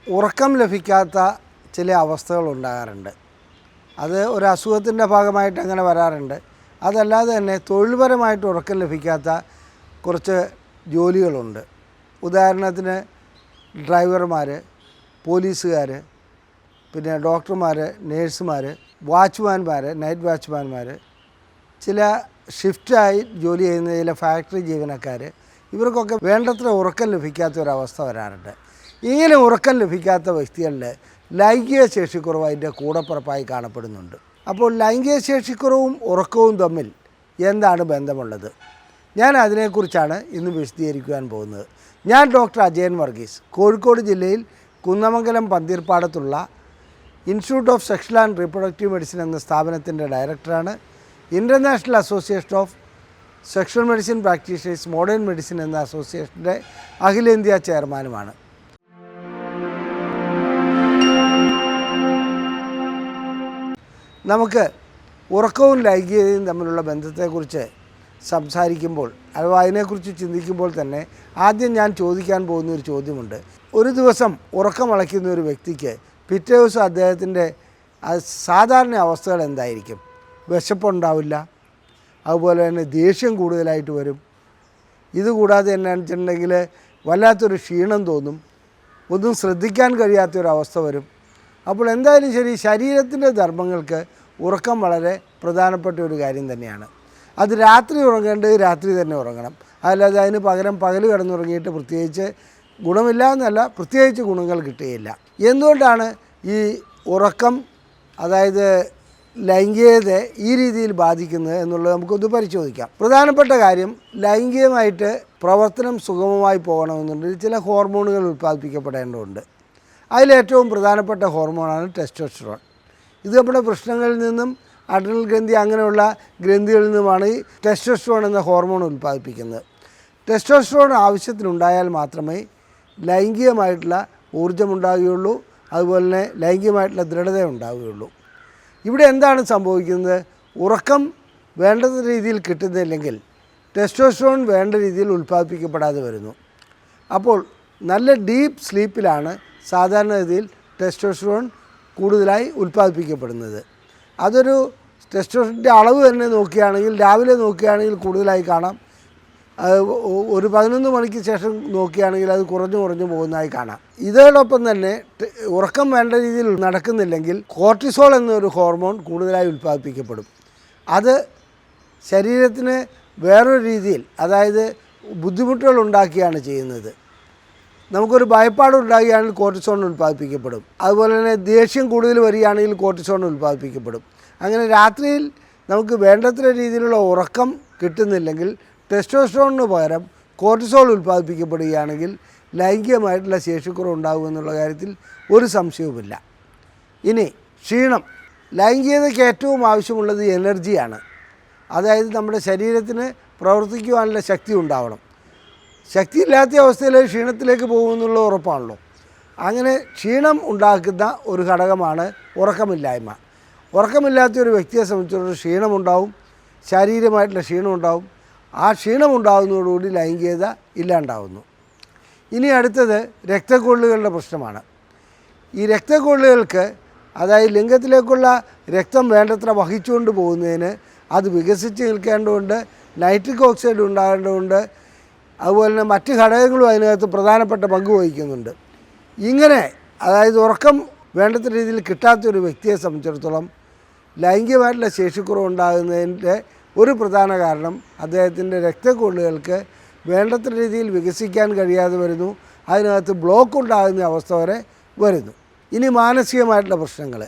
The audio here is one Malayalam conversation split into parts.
ഉറക്കം ലഭിക്കാത്ത ചില അവസ്ഥകൾ ഉണ്ടാകാറുണ്ട്. അത് ഒരു അസുഖത്തിൻ്റെ ഭാഗമായിട്ട് അങ്ങനെ വരാറുണ്ട്. അതല്ലാതെ തന്നെ തൊഴിൽപരമായിട്ട് ഉറക്കം ലഭിക്കാത്ത കുറച്ച് ജോലികളുണ്ട്. ഉദാഹരണത്തിന് ഡ്രൈവർമാർ, പോലീസുകാർ, പിന്നെ ഡോക്ടർമാർ, നേഴ്സുമാർ, വാച്ച്മാൻമാർ, നൈറ്റ് വാച്ച്മാൻമാർ, ചില ഷിഫ്റ്റായി ജോലി ചെയ്യുന്ന ചില ഫാക്ടറി ജീവനക്കാർ, ഇവർക്കൊക്കെ വേണ്ടത്ര ഉറക്കം ലഭിക്കാത്ത ഒരവസ്ഥ വരാറുണ്ട്. ഇങ്ങനെ ഉറക്കം ലഭിക്കാത്ത വ്യക്തികളിൽ ലൈംഗിക ശേഷിക്കുറവ് അതിൻ്റെ കൂടപ്പിറപ്പായി കാണപ്പെടുന്നുണ്ട്. അപ്പോൾ ലൈംഗിക ശേഷിക്കുറവും ഉറക്കവും തമ്മിൽ എന്താണ് ബന്ധമുള്ളത്? ഞാൻ അതിനെക്കുറിച്ചാണ് ഇന്ന് വിശദീകരിക്കുവാൻ പോകുന്നത്. ഞാൻ ഡോക്ടർ അജയൻ വർഗീസ്, കോഴിക്കോട് ജില്ലയിൽ കുന്നമംഗലം പന്തീർപ്പാടത്തുള്ള institute of sexual and reproductive medicine എന്ന സ്ഥാപനത്തിൻ്റെ ഡയറക്ടറാണ്. International association of sexual medicine practitioners modern medicine എന്ന അസോസിയേഷൻ്റെ അഖിലേന്ത്യാ ചെയർമാനുമാണ്. നമുക്ക് ഉറക്കവും ലൈംഗികതയും തമ്മിലുള്ള ബന്ധത്തെക്കുറിച്ച് സംസാരിക്കുമ്പോൾ അഥവാ അതിനെക്കുറിച്ച് ചിന്തിക്കുമ്പോൾ തന്നെ ആദ്യം ഞാൻ ചോദിക്കാൻ പോകുന്ന ഒരു ചോദ്യമുണ്ട്. ഒരു ദിവസം ഉറക്കമളയ്ക്കുന്ന ഒരു വ്യക്തിക്ക് പിറ്റേ ദിവസം അദ്ദേഹത്തിൻ്റെ സാധാരണ അവസ്ഥകൾ എന്തായിരിക്കും? വിശപ്പുണ്ടാവില്ല, അതുപോലെ തന്നെ ദേഷ്യം കൂടുതലായിട്ട് വരും. ഇതുകൂടാതെ എന്നാന്ന് വെച്ചിട്ടുണ്ടെങ്കിൽ വല്ലാത്തൊരു ക്ഷീണം തോന്നും, ഒന്നും ശ്രദ്ധിക്കാൻ കഴിയാത്തൊരവസ്ഥ വരും. അപ്പോൾ എന്തായാലും ശരി, ശരീരത്തിൻ്റെ ധർമ്മങ്ങൾക്ക് ഉറക്കം വളരെ പ്രധാനപ്പെട്ട ഒരു കാര്യം തന്നെയാണ്. അത് രാത്രി ഉറങ്ങേണ്ടത് രാത്രി തന്നെ ഉറങ്ങണം. അല്ലാതെ അതിന് പകരം പകൽ കിടന്നുറങ്ങിയിട്ട് പ്രത്യേകിച്ച് ഗുണമില്ല എന്നല്ല, പ്രത്യേകിച്ച് ഗുണങ്ങൾ കിട്ടുകയില്ല. എന്തുകൊണ്ടാണ് ഈ ഉറക്കം, അതായത് ലൈംഗികതയെ ഈ രീതിയിൽ ബാധിക്കുന്നത് എന്നുള്ളത് നമുക്കൊന്ന് പരിശോധിക്കാം. പ്രധാനപ്പെട്ട കാര്യം, ലൈംഗികമായിട്ട് പ്രവർത്തനം സുഗമമായി പോകണമെന്നുണ്ടെങ്കിൽ ചില ഹോർമോണുകൾ ഉൽപ്പാദിപ്പിക്കപ്പെടേണ്ടതുണ്ട്. അതിലേറ്റവും പ്രധാനപ്പെട്ട ഹോർമോണാണ് ടെസ്റ്റോസ്റ്ററോൺ. ഇത് നമ്മുടെ പ്രശ്നങ്ങളിൽ നിന്നും അഡ്രിനൽ ഗ്രന്ഥി അങ്ങനെയുള്ള ഗ്രന്ഥികളിൽ നിന്നുമാണ് ഈ ടെസ്റ്റോസ്റ്ററോൺ എന്ന ഹോർമോൺ ഉൽപ്പാദിപ്പിക്കുന്നത്. ടെസ്റ്റോസ്റ്ററോൺ ആവശ്യത്തിനുണ്ടായാൽ മാത്രമേ ലൈംഗികമായിട്ടുള്ള ഊർജ്ജമുണ്ടാകുകയുള്ളൂ, അതുപോലെ തന്നെ ലൈംഗികമായിട്ടുള്ള ദൃഢത ഉണ്ടാവുകയുള്ളൂ. ഇവിടെ എന്താണ് സംഭവിക്കുന്നത്? ഉറക്കം വേണ്ട രീതിയിൽ കിട്ടുന്നില്ലെങ്കിൽ ടെസ്റ്റോസ്റ്ററോൺ വേണ്ട രീതിയിൽ ഉൽപ്പാദിപ്പിക്കപ്പെടാതെ വരുന്നു. അപ്പോൾ നല്ല ഡീപ്പ് സ്ലീപ്പിലാണ് സാധാരണഗതിയിൽ ടെസ്റ്റോസ്റ്ററോൺ കൂടുതലായി ഉൽപ്പാദിപ്പിക്കപ്പെടുന്നത്. അതൊരു ടെസ്റ്റോസ്റ്ററോണിൻ്റെ അളവ് തന്നെ നോക്കുകയാണെങ്കിൽ രാവിലെ നോക്കുകയാണെങ്കിൽ കൂടുതലായി കാണാം. ഒരു 11 മണിക്ക് ശേഷം നോക്കുകയാണെങ്കിൽ അത് കുറഞ്ഞു പോകുന്നതായി കാണാം. ഇതോടൊപ്പം തന്നെ ഉറക്കം വേണ്ട രീതിയിൽ നടക്കുന്നില്ലെങ്കിൽ കോർട്ടിസോൾ എന്നൊരു ഹോർമോൺ കൂടുതലായി ഉൽപ്പാദിപ്പിക്കപ്പെടും. അത് ശരീരത്തിന് വേറൊരു രീതിയിൽ, അതായത് ബുദ്ധിമുട്ടുകൾ ഉണ്ടാക്കുകയാണ് ചെയ്യുന്നത്. നമുക്കൊരു ഭയപ്പാട് ഉണ്ടാകുകയാണെങ്കിൽ കോർട്ടിസോൺ ഉൽപ്പാദിപ്പിക്കപ്പെടും. അതുപോലെ തന്നെ ദേഷ്യം കൂടുതൽ വരികയാണെങ്കിൽ കോർട്ടിസോൺ ഉൽപ്പാദിപ്പിക്കപ്പെടും. അങ്ങനെ രാത്രിയിൽ നമുക്ക് വേണ്ടത്ര രീതിയിലുള്ള ഉറക്കം കിട്ടുന്നില്ലെങ്കിൽ ടെസ്റ്റോസ്റ്ററോണിന് പകരം കോർട്ടിസോൾ ഉൽപ്പാദിപ്പിക്കപ്പെടുകയാണെങ്കിൽ ലൈംഗികമായിട്ടുള്ള ശേഷിക്കുറവ് ഉണ്ടാകുമെന്നുള്ള കാര്യത്തിൽ ഒരു സംശയവുമില്ല. ഇനി ക്ഷീണം. ലൈംഗികതയ്ക്ക് ഏറ്റവും ആവശ്യമുള്ളത് എനർജിയാണ്. അതായത് നമ്മുടെ ശരീരത്തിന് പ്രവർത്തിക്കുവാനുള്ള ശക്തി ഉണ്ടാവണം. ശക്തിയില്ലാത്ത അവസ്ഥയിൽ ക്ഷീണത്തിലേക്ക് പോകുമെന്നുള്ള ഉറപ്പാണല്ലോ. അങ്ങനെ ക്ഷീണം ഉണ്ടാക്കുന്ന ഒരു ഘടകമാണ് ഉറക്കമില്ലായ്മ. ഉറക്കമില്ലാത്ത ഒരു വ്യക്തിയെ സംബന്ധിച്ചിടത്തോളം ക്ഷീണമുണ്ടാവും, ശാരീരികമായിട്ടുള്ള ക്ഷീണമുണ്ടാവും. ആ ക്ഷീണമുണ്ടാകുന്നതോടുകൂടി ലൈംഗികത ഇല്ലാണ്ടാവുന്നു. ഇനി അടുത്തത് രക്തക്കൊള്ളുകളുടെ പ്രശ്നമാണ്. ഈ രക്തക്കൊള്ളുകൾക്ക്, അതായത് ലിംഗത്തിലേക്കുള്ള രക്തം വേണ്ടത്ര വഹിച്ചുകൊണ്ട് പോകുന്നതിന് അത് വികസിച്ച് നിൽക്കേണ്ടതുണ്ട്, നൈട്രിക് ഓക്സൈഡ് ഉണ്ടാകേണ്ടതുണ്ട്, അതുപോലെ തന്നെ മറ്റ് ഘടകങ്ങളും അതിനകത്ത് പ്രധാനപ്പെട്ട പങ്ക് വഹിക്കുന്നുണ്ട്. ഇങ്ങനെ, അതായത് ഉറക്കം വേണ്ടത്ര രീതിയിൽ കിട്ടാത്തൊരു വ്യക്തിയെ സംബന്ധിച്ചിടത്തോളം ലൈംഗികമായിട്ടുള്ള ശേഷിക്കുറവ് ഉണ്ടാകുന്നതിൻ്റെ ഒരു പ്രധാന കാരണം അദ്ദേഹത്തിൻ്റെ രക്തക്കൊള്ളുകൾക്ക് വേണ്ടത്ര രീതിയിൽ വികസിക്കാൻ കഴിയാതെ വരുന്നു. അതിനകത്ത് ബ്ലോക്ക് ഉണ്ടാകുന്ന അവസ്ഥ വരെ വരുന്നു. ഇനി മാനസികമായിട്ടുള്ള പ്രശ്നങ്ങൾ,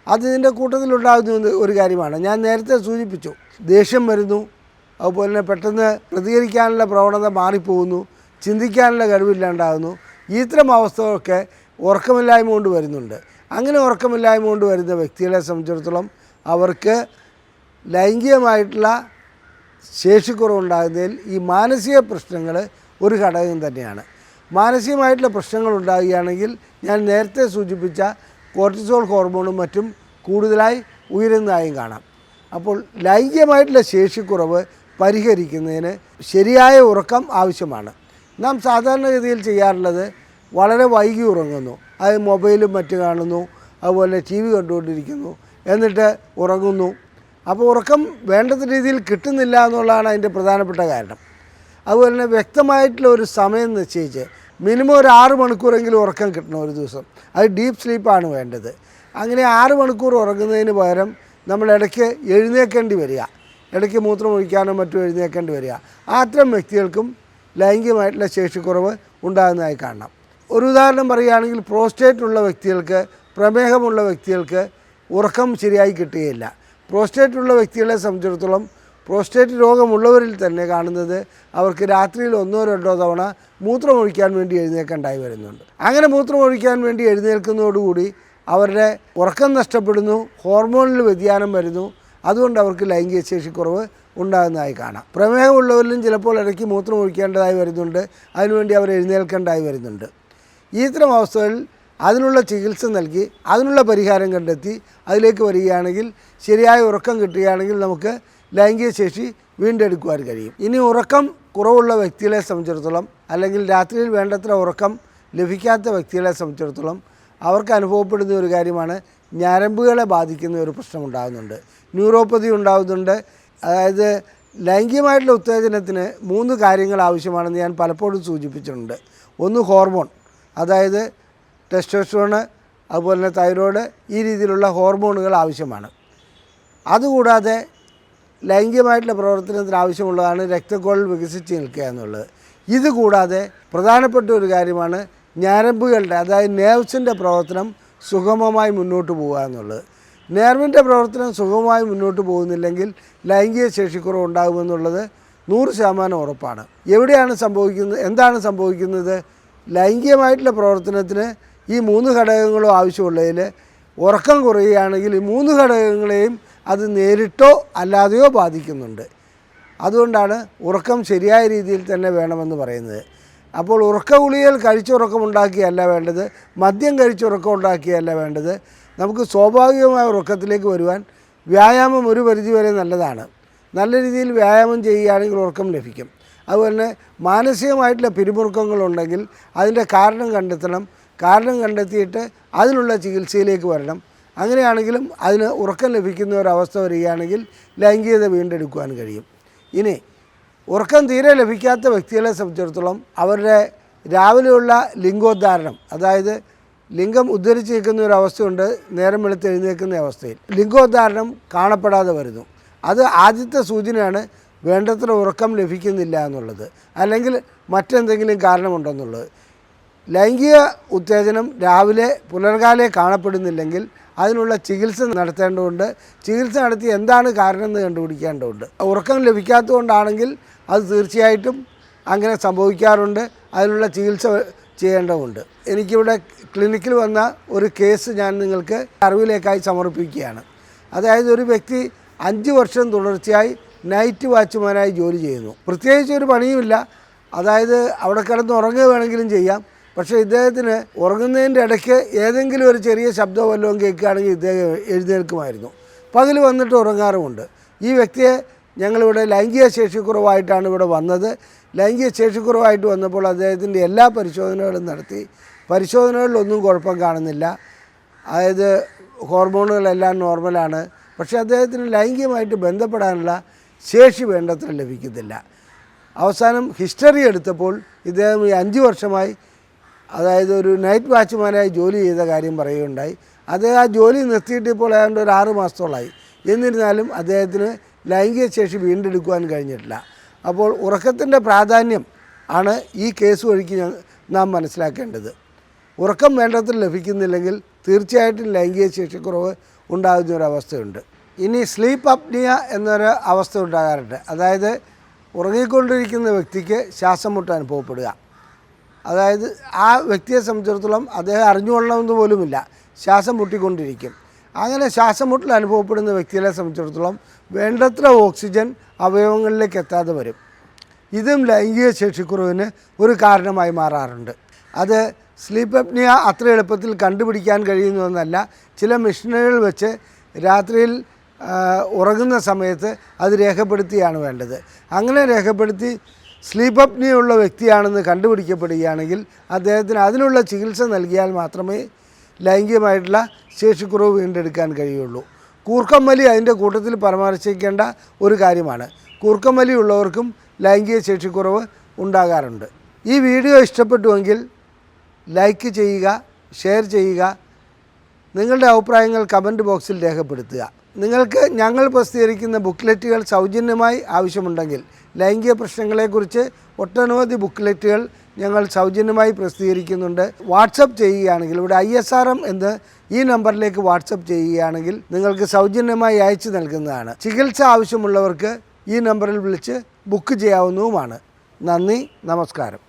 അതിൻ്റെ കൂട്ടത്തിലുണ്ടാകുന്ന ഒരു കാര്യമാണ്. ഞാൻ നേരത്തെ സൂചിപ്പിച്ചു, ദേഷ്യം വരുന്നു, അതുപോലെ തന്നെ പെട്ടെന്ന് പ്രതികരിക്കാനുള്ള പ്രവണത മാറിപ്പോകുന്നു, ചിന്തിക്കാനുള്ള കഴിവില്ലാണ്ടാകുന്നു. ഇത്തരം അവസ്ഥകളൊക്കെ ഉറക്കമില്ലായ്മ കൊണ്ട് വരുന്നുണ്ട്. അങ്ങനെ ഉറക്കമില്ലായ്മ കൊണ്ട് വരുന്ന വ്യക്തികളെ സംബന്ധിച്ചിടത്തോളം അവർക്ക് ലൈംഗികമായിട്ടുള്ള ശേഷിക്കുറവുണ്ടാകുന്നതിൽ ഈ മാനസിക പ്രശ്നങ്ങൾ ഒരു ഘടകം തന്നെയാണ്. മാനസികമായിട്ടുള്ള പ്രശ്നങ്ങൾ ഉണ്ടാകുകയാണെങ്കിൽ ഞാൻ നേരത്തെ സൂചിപ്പിച്ച കോർട്ടിസോൾ ഹോർമോണും മറ്റും കൂടുതലായി ഉയരുന്നതായും കാണാം. അപ്പോൾ ലൈംഗികമായിട്ടുള്ള ശേഷിക്കുറവ് പരിഹരിക്കുന്നതിന് ശരിയായ ഉറക്കം ആവശ്യമാണ്. നാം സാധാരണഗതിയിൽ ചെയ്യാറുള്ളത് വളരെ വൈകി ഉറങ്ങുന്നു. അത് മൊബൈലും മറ്റും കാണുന്നു, അതുപോലെ ടി വി കണ്ടുകൊണ്ടിരിക്കുന്നു, എന്നിട്ട് ഉറങ്ങുന്നു. അപ്പോൾ ഉറക്കം വേണ്ടത്ര രീതിയിൽ കിട്ടുന്നില്ല എന്നുള്ളതാണ് അതിൻ്റെ പ്രധാനപ്പെട്ട കാരണം. അതുപോലെ തന്നെ വ്യക്തമായിട്ടുള്ള ഒരു സമയം നിശ്ചയിച്ച് മിനിമം ഒരു 6 മണിക്കൂറെങ്കിലും ഉറക്കം കിട്ടണം ഒരു ദിവസം. അത് ഡീപ്പ് സ്ലീപ്പാണ് വേണ്ടത്. അങ്ങനെ 6 മണിക്കൂർ ഉറങ്ങുന്നതിന് പകരം നമ്മൾ ഇടയ്ക്ക് എഴുന്നേൽക്കേണ്ടി വരിക, ഇടയ്ക്ക് മൂത്രം ഒഴിക്കാനോ മറ്റും എഴുന്നേൽക്കേണ്ടി വരിക. അത്തരം വ്യക്തികൾക്കും ലൈംഗികമായിട്ടുള്ള ശേഷിക്കുറവ് ഉണ്ടാകുന്നതായി കാണണം. ഒരു ഉദാഹരണം പറയുകയാണെങ്കിൽ പ്രോസ്റ്റേറ്റ് ഉള്ള വ്യക്തികൾക്ക്, പ്രമേഹമുള്ള വ്യക്തികൾക്ക് ഉറക്കം ശരിയായി കിട്ടുകയില്ല. പ്രോസ്റ്റേറ്റ് ഉള്ള വ്യക്തികളെ സംബന്ധിച്ചിടത്തോളം പ്രോസ്റ്റേറ്റ് രോഗമുള്ളവരിൽ തന്നെ കാണുന്നത് അവർക്ക് രാത്രിയിൽ 1-2 തവണ മൂത്രമൊഴിക്കാൻ വേണ്ടി എഴുന്നേൽക്കേണ്ടായി വരുന്നുണ്ട്. അങ്ങനെ മൂത്രമൊഴിക്കാൻ വേണ്ടി എഴുന്നേൽക്കുന്നതോടുകൂടി അവരുടെ ഉറക്കം നഷ്ടപ്പെടുന്നു, ഹോർമോണിൽ വ്യതിയാനം വരുന്നു. അതുകൊണ്ട് അവർക്ക് ലൈംഗിക ശേഷിക്കുറവ് ഉണ്ടാകുന്നതായി കാണാം. പ്രമേഹമുള്ളവരിലും ചിലപ്പോൾ ഇടയ്ക്ക് മൂത്രമൊഴിക്കേണ്ടതായി വരുന്നുണ്ട്, അതിനുവേണ്ടി അവർ എഴുന്നേൽക്കേണ്ടതായി വരുന്നുണ്ട്. ഇത്തരം അവസ്ഥകളിൽ അതിനുള്ള ചികിത്സ നൽകി അതിനുള്ള പരിഹാരം കണ്ടെത്തി അതിലേക്ക് വരികയാണെങ്കിൽ, ശരിയായ ഉറക്കം കിട്ടുകയാണെങ്കിൽ നമുക്ക് ലൈംഗിക ശേഷി വീണ്ടെടുക്കുവാൻ കഴിയും. ഇനി ഉറക്കം കുറവുള്ള വ്യക്തികളെ സംബന്ധിച്ചിടത്തോളം, അല്ലെങ്കിൽ രാത്രിയിൽ വേണ്ടത്ര ഉറക്കം ലഭിക്കാത്ത വ്യക്തികളെ സംബന്ധിച്ചിടത്തോളം അവർക്ക് അനുഭവപ്പെടുന്ന ഒരു കാര്യമാണ് ഞരമ്പുകളെ ബാധിക്കുന്ന ഒരു പ്രശ്നം ഉണ്ടാകുന്നുണ്ട്. ന്യൂറോപ്പതി ഉണ്ടാകുന്നുണ്ട്. അതായത് ലൈംഗികമായിട്ടുള്ള ഉത്തേജനത്തിന് 3 കാര്യങ്ങൾ ആവശ്യമാണെന്ന് ഞാൻ പലപ്പോഴും സൂചിപ്പിച്ചിട്ടുണ്ട്. ഒന്ന് ഹോർമോൺ, അതായത് ടെസ്റ്റോസ്റ്ററോൺ, അതുപോലെ തന്നെ തൈറോയ്ഡ്, ഈ രീതിയിലുള്ള ഹോർമോണുകൾ ആവശ്യമാണ്. അതുകൂടാതെ ലൈംഗികമായിട്ടുള്ള പ്രവർത്തനത്തിന് ആവശ്യമുള്ളതാണ് രക്തക്കുഴൽ വികസിച്ച് നിൽക്കുക എന്നുള്ളത്. ഇതുകൂടാതെ പ്രധാനപ്പെട്ട ഒരു കാര്യമാണ് ഞരമ്പുകളുടെ, അതായത് നേർവ്സിൻ്റെ പ്രവർത്തനം സുഗമമായി മുന്നോട്ട് പോകുക എന്നുള്ളത്. നേർവിൻ്റെ പ്രവർത്തനം സുഗമമായി മുന്നോട്ട് പോകുന്നില്ലെങ്കിൽ ലൈംഗിക ശേഷിക്കുറവ് ഉണ്ടാകുമെന്നുള്ളത് 100% ഉറപ്പാണ്. എവിടെയാണ് സംഭവിക്കുന്നത്, എന്താണ് സംഭവിക്കുന്നത്? ലൈംഗികമായിട്ടുള്ള പ്രവർത്തനത്തിന് ഈ 3 ഘടകങ്ങളും ആവശ്യമുള്ളതിൽ ഉറക്കം കുറയുകയാണെങ്കിൽ ഈ 3 ഘടകങ്ങളെയും അത് നേരിട്ടോ അല്ലാതെയോ ബാധിക്കുന്നുണ്ട്. അതുകൊണ്ടാണ് ഉറക്കം ശരിയായ രീതിയിൽ തന്നെ വേണമെന്ന് പറയുന്നത്. അപ്പോൾ ഉറക്ക ഗുളികകൾ കഴിച്ചുറക്കമുണ്ടാക്കിയല്ല വേണ്ടത്, മദ്യം കഴിച്ചുറക്കമുണ്ടാക്കിയല്ല വേണ്ടത്. നമുക്ക് സ്വാഭാവികമായ ഉറക്കത്തിലേക്ക് വരുവാൻ വ്യായാമം ഒരു പരിധിവരെ നല്ലതാണ്. നല്ല രീതിയിൽ വ്യായാമം ചെയ്യുകയാണെങ്കിൽ ഉറക്കം ലഭിക്കും. അതുപോലെ തന്നെ മാനസികമായിട്ടുള്ള പിരിമുറുക്കങ്ങളുണ്ടെങ്കിൽ അതിൻ്റെ കാരണം കണ്ടെത്തണം. കാരണം കണ്ടെത്തിയിട്ട് അതിനുള്ള ചികിത്സയിലേക്ക് വരണം. അങ്ങനെയാണെങ്കിലും അതിന് ഉറക്കം ലഭിക്കുന്ന ഒരവസ്ഥ വരികയാണെങ്കിൽ ലൈംഗികത വീണ്ടെടുക്കുവാൻ കഴിയും. ഇനി ഉറക്കം തീരെ ലഭിക്കാത്ത വ്യക്തികളെ സംബന്ധിച്ചിടത്തോളം അവരുടെ രാവിലെയുള്ള ലിംഗോദ്ധാരണം, അതായത് ലിംഗം ഉദ്ധരിച്ച് നിൽക്കുന്ന ഒരു അവസ്ഥയുണ്ട്, നേരം വെളുത്ത് എഴുന്നേൽക്കുന്ന അവസ്ഥയിൽ ലിംഗോദ്ധാരണം കാണപ്പെടാതെ വരുന്നു. അത് ആദ്യത്തെ സൂചനയാണ് വേണ്ടത്ര ഉറക്കം ലഭിക്കുന്നില്ല എന്നുള്ളത്, അല്ലെങ്കിൽ മറ്റെന്തെങ്കിലും കാരണമുണ്ടെന്നുള്ളത്. ലൈംഗിക ഉത്തേജനം രാവിലെ പുലർകാലെ കാണപ്പെടുന്നില്ലെങ്കിൽ അതിനുള്ള ചികിത്സ നടത്തേണ്ടതുണ്ട്. ചികിത്സ നടത്തി എന്താണ് കാരണം എന്ന് കണ്ടുപിടിക്കേണ്ടതുണ്ട്. ഉറക്കം ലഭിക്കാത്തതുകൊണ്ടാണെങ്കിൽ അത് തീർച്ചയായിട്ടും അങ്ങനെ സംഭവിക്കാറുണ്ട്. അതിനുള്ള ചികിത്സ ചെയ്യേണ്ടതുണ്ട്. എനിക്കിവിടെ ക്ലിനിക്കിൽ വന്ന ഒരു കേസ് ഞാൻ നിങ്ങൾക്ക് അറിവിലേക്കായി സമർപ്പിക്കുകയാണ്. അതായത് ഒരു വ്യക്തി 5 വർഷം തുടർച്ചയായി നൈറ്റ് വാച്ച്മാനായി ജോലി ചെയ്യുന്നു. പ്രത്യേകിച്ച് ഒരു പണിയുമില്ല, അതായത് അവിടെ കിടന്ന് ഉറങ്ങുക വേണമെങ്കിലും ചെയ്യാം. പക്ഷേ ഇദ്ദേഹത്തിന് ഉറങ്ങുന്നതിൻ്റെ ഇടയ്ക്ക് ഏതെങ്കിലും ഒരു ചെറിയ ശബ്ദം വല്ലതും കേൾക്കുകയാണെങ്കിൽ ഇദ്ദേഹം എഴുന്നേൽക്കുമായിരുന്നു. പകൽ വന്നിട്ട് ഉറങ്ങാറുമുണ്ട്. ഈ വ്യക്തിയെ ഞങ്ങളിവിടെ ലൈംഗിക ശേഷിക്കുറവായിട്ടാണ് ഇവിടെ വന്നത്. ലൈംഗിക ശേഷിക്കുറവായിട്ട് വന്നപ്പോൾ അദ്ദേഹത്തിൻ്റെ എല്ലാ പരിശോധനകളും നടത്തി. പരിശോധനകളിലൊന്നും കുഴപ്പം കാണുന്നില്ല. അതായത് ഹോർമോണുകളെല്ലാം നോർമലാണ്. പക്ഷേ അദ്ദേഹത്തിന് ലൈംഗികമായിട്ട് ബന്ധപ്പെടാനുള്ള ശേഷി വേണ്ടത്ര ലഭിക്കുന്നില്ല. അവസാനം ഹിസ്റ്ററി എടുത്തപ്പോൾ ഇദ്ദേഹം ഈ 5 വർഷമായി, അതായത് ഒരു നൈറ്റ് വാച്ച്മാനായി ജോലി ചെയ്ത കാര്യം പറയുകയുണ്ടായി. അദ്ദേഹം ആ ജോലി നിർത്തിയിട്ട് ഇപ്പോൾ ഏതാണ്ട് ഒരു 6 മാസത്തോളമായി. എന്നിരുന്നാലും അദ്ദേഹത്തിന് ലൈംഗിക ശേഷി വീണ്ടെടുക്കുവാൻ കഴിഞ്ഞിട്ടില്ല. അപ്പോൾ ഉറക്കത്തിൻ്റെ പ്രാധാന്യം ആണ് ഈ കേസ് വഴിക്ക് നാം മനസ്സിലാക്കേണ്ടത്. ഉറക്കം വേണ്ടത്ര ലഭിക്കുന്നില്ലെങ്കിൽ തീർച്ചയായിട്ടും ലൈംഗിക ശേഷിക്കുറവ് ഉണ്ടാകുന്ന ഒരവസ്ഥയുണ്ട്. ഇനി സ്ലീപ്പ് അപ്നിയ എന്നൊരു അവസ്ഥ ഉണ്ടാകാറുണ്ട്. അതായത് ഉറങ്ങിക്കൊണ്ടിരിക്കുന്ന വ്യക്തിക്ക് ശ്വാസം മുട്ട് അനുഭവപ്പെടുക. അതായത് ആ വ്യക്തിയെ സംബന്ധിച്ചിടത്തോളം അദ്ദേഹം അറിഞ്ഞുകൊള്ളണമെന്ന് പോലുമില്ല, ശ്വാസം മുട്ടിക്കൊണ്ടിരിക്കും. അങ്ങനെ ശ്വാസം മുട്ടൽ അനുഭവപ്പെടുന്ന വ്യക്തികളെ സംബന്ധിച്ചിടത്തോളം വേണ്ടത്ര ഓക്സിജൻ അവയവങ്ങളിലേക്ക് എത്താതെ വരും. ഇതും ലൈംഗിക ശേഷിക്കുറവിന് ഒരു കാരണമായി മാറാറുണ്ട്. അത് സ്ലീപ്പ് അപ്നിയ അത്ര എളുപ്പത്തിൽ കണ്ടുപിടിക്കാൻ കഴിയുന്നതെന്നല്ല. ചില മെഷീനുകൾ വെച്ച് രാത്രിയിൽ ഉറങ്ങുന്ന സമയത്ത് അത് രേഖപ്പെടുത്തിയാണ് വേണ്ടത്. അങ്ങനെ രേഖപ്പെടുത്തി സ്ലീപ്പ് അപ്നിയുള്ള വ്യക്തിയാണെന്ന് കണ്ടുപിടിക്കപ്പെടുകയാണെങ്കിൽ അദ്ദേഹത്തിന് അതിനുള്ള ചികിത്സ നൽകിയാൽ മാത്രമേ ലൈംഗികമായിട്ടുള്ള ശേഷിക്കുറവ് വീണ്ടെടുക്കാൻ കഴിയുള്ളൂ. കൂർക്കം വലി അതിൻ്റെ കൂട്ടത്തിൽ പരാമർശിക്കേണ്ട ഒരു കാര്യമാണ്. കൂർക്കം വലി ഉള്ളവർക്കും ലൈംഗിക ശേഷിക്കുറവ് ഉണ്ടാകാറുണ്ട്. ഈ വീഡിയോ ഇഷ്ടപ്പെട്ടുവെങ്കിൽ ലൈക്ക് ചെയ്യുക, ഷെയർ ചെയ്യുക, നിങ്ങളുടെ അഭിപ്രായങ്ങൾ കമൻറ്റ് ബോക്സിൽ രേഖപ്പെടുത്തുക. നിങ്ങൾക്ക് ഞങ്ങൾ പ്രസിദ്ധീകരിക്കുന്ന ബുക്ക്ലെറ്റുകൾ സൗജന്യമായി ആവശ്യമുണ്ടെങ്കിൽ ലൈംഗിക പ്രശ്നങ്ങളെക്കുറിച്ച് ഒട്ടനവധി ബുക്ക്ലെറ്റുകൾ ഞങ്ങൾ സൗജന്യമായി പ്രസിദ്ധീകരിക്കുന്നുണ്ട്. വാട്സപ്പ് ചെയ്യുകയാണെങ്കിൽ ഇവിടെ ISRM എന്ന് ഈ നമ്പറിലേക്ക് വാട്സപ്പ് ചെയ്യുകയാണെങ്കിൽ നിങ്ങൾക്ക് സൗജന്യമായി അയച്ചു നൽകുന്നതാണ്. ചികിത്സ ആവശ്യമുള്ളവർക്ക് ഈ നമ്പറിൽ വിളിച്ച് ബുക്ക് ചെയ്യാവുന്നതുമാണ്. നന്ദി, നമസ്കാരം.